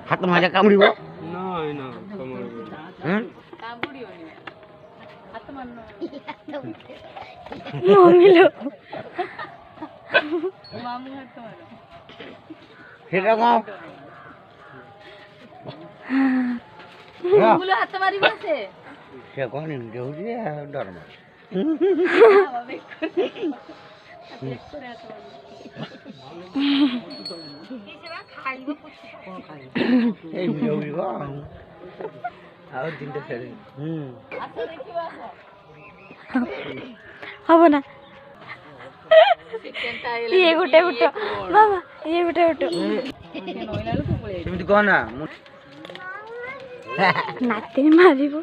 হাত মাঝে কামড়িব না না কামড় হ্যাঁ সেটা কম হাত মারিব আছে সে কোন দেউছি ডর মার এই দেউছি গো আর তিনটা ছেড়ে হব না ইয়ে গোটে উঠো বাবা ইয়ে গোটে উঠো তুমি কহ না নাতি মারিব